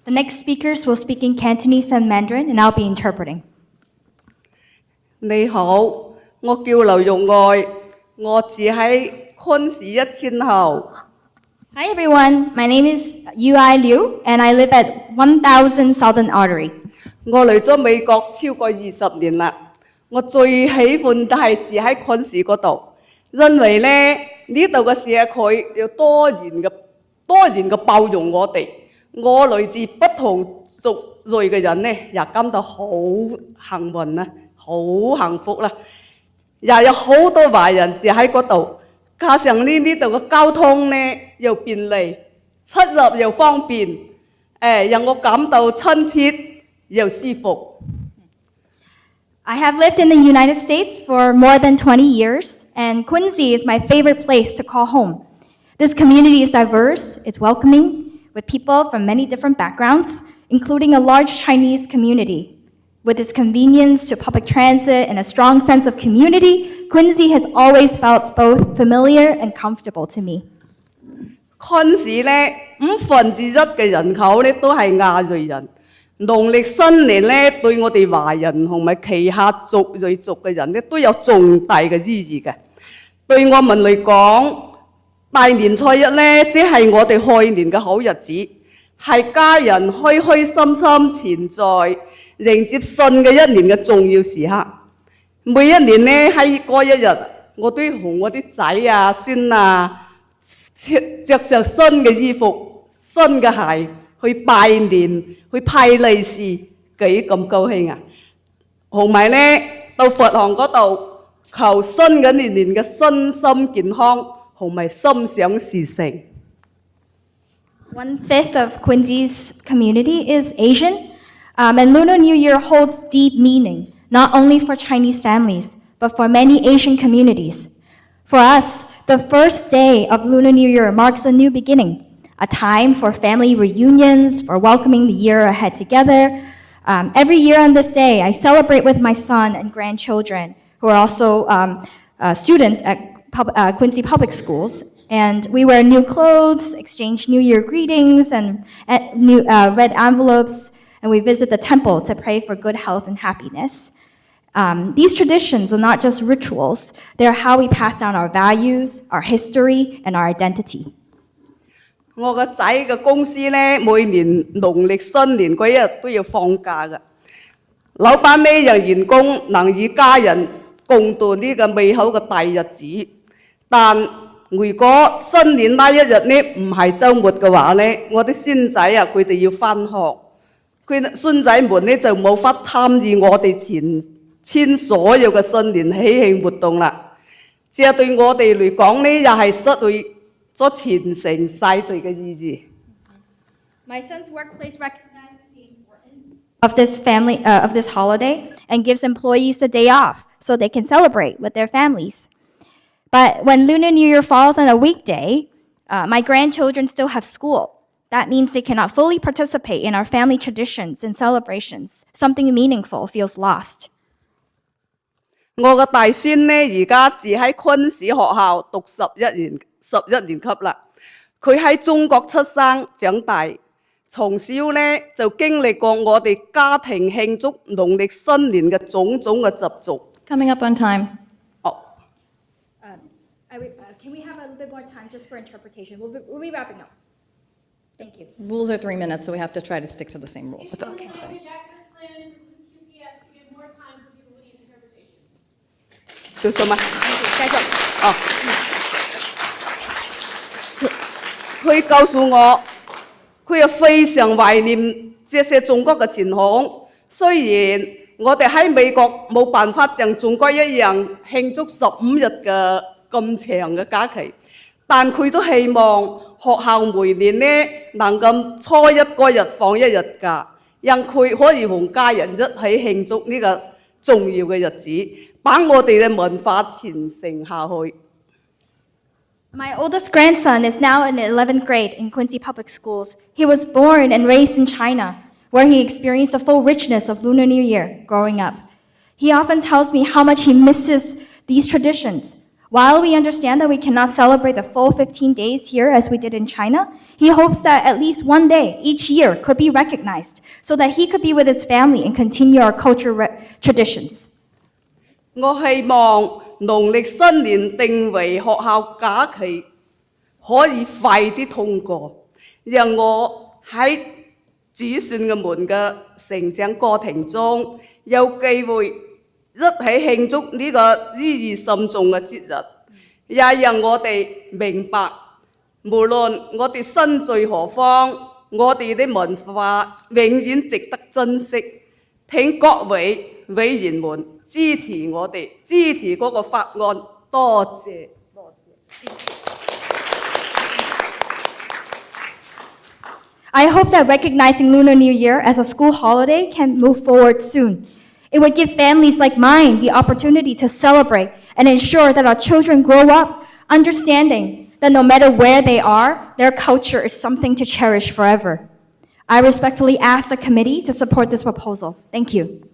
The next speakers will speak in Cantonese and Mandarin, and I'll be interpreting. 你好，我叫劉玉愛，我住喺昆士1000號。 Hi everyone, my name is Ui Liu, and I live at 1000 Southern Artery. 我嚟咗美國超過20年啦。我最喜歡都係住喺昆士嗰度，因為咧呢度嘅社區有多元嘅包容我哋。我來自不同族類嘅人咧，也感到好幸運啦，好幸福啦。也有好多華人住喺嗰度，加上呢度嘅交通咧又便利，出入又方便，讓我感到親切又舒服。 I have lived in the United States for more than 20 years, and Quincy is my favorite place to call home. This community is diverse, it's welcoming, with people from many different backgrounds, including a large Chinese community. With its convenience to public transit and a strong sense of community, Quincy has always felt both familiar and comfortable to me. 昆士咧1/5嘅人口咧都係亞裔人。農曆新年咧對我哋華人同埋旗下族裔族嘅人咧都有重大嘅意義嘅。對我們嚟講，大年初一咧即係我哋開年嘅好日子，係家人開開心心前在迎接新嘅一年嘅重要時刻。每一年咧喺嗰一日，我都同我啲仔啊、孫啊着上新嘅衣服、新嘅鞋去拜年、去派利是，幾咁高興啊！同埋咧到佛堂嗰度求新嘅年嘅身心健康，同埋心想事成。1/5 of Quincy's community is Asian, and Lunar New Year holds deep meaning, not only for Chinese families, but for many Asian communities. For us, the first day of Lunar New Year marks a new beginning, a time for family reunions, for welcoming the year ahead together. Every year on this day, I celebrate with my son and grandchildren, who are also students at Quincy Public Schools. And we wear new clothes, exchange New Year greetings, and new red envelopes, and we visit the temple to pray for good health and happiness. These traditions are not just rituals, they're how we pass down our values, our history, and our identity. 我個仔嘅公司咧，每年農曆新年嗰一日都要放假嘅。老闆咧讓員工能與家人共度呢個美好嘅大日子，但如果新年那一日咧唔係週末嘅話咧，我啲孫仔啊佢哋要返學，佢孫仔們咧就冇法參與我哋前所有嘅新年喜慶活動啦。這對我哋嚟講咧，又係失去咗傳承世代嘅意義。My son's workplace recognizes the importance of this holiday and gives employees a day off so they can celebrate with their families. But when Lunar New Year falls on a weekday, my grandchildren still have school. That means they cannot fully participate in our family traditions and celebrations. Something meaningful feels lost. 我個大孫呢，而家住喺昆士學校讀11年級啦。佢喺中國出生長大，從小呢就經歷過我哋家庭慶祝農曆新年嘅種種嘅習俗。Coming up on time. Can we have a little bit more time just for interpretation? We'll be wrapping up. Thank you. Rules are 3 minutes, so we have to try to stick to the same rules. Okay. Jackson's plan from QPS to give more time for people who need interpretation. 做什麼？繼續。哦，佢告訴我，佢又非常懷念這些中國嘅傳統。雖然我哋喺美國冇辦法像中國一樣慶祝15日嘅咁長嘅假期，但佢都希望學校每年呢能夠初一嗰日放一日假，讓佢可以同家人一起慶祝呢個重要嘅日子，把我哋嘅文化傳承下去。My oldest grandson is now in 11th grade in Quincy Public Schools. He was born and raised in China, where he experienced the full richness of Lunar New Year growing up. He often tells me how much he misses these traditions, While we understand that we cannot celebrate the full 15 days here as we did in China, he hopes that at least one day each year could be recognized so that he could be with his family and continue our cultural traditions. 我希望農曆新年定為學校假期可以快啲通過，讓我喺子孫嘅們嘅成長過程中有機會一起慶祝呢個意義深重嘅節日，也讓我哋明白，無論我哋身在何方，我哋的文化永遠值得珍惜。請各位委員們支持我哋，支持嗰個法案，多謝。I hope that recognizing Lunar New Year as a school holiday can move forward soon. It would give families like mine the opportunity to celebrate and ensure that our children grow up understanding that no matter where they are, their culture is something to cherish forever. I respectfully ask the committee to support this proposal. Thank you.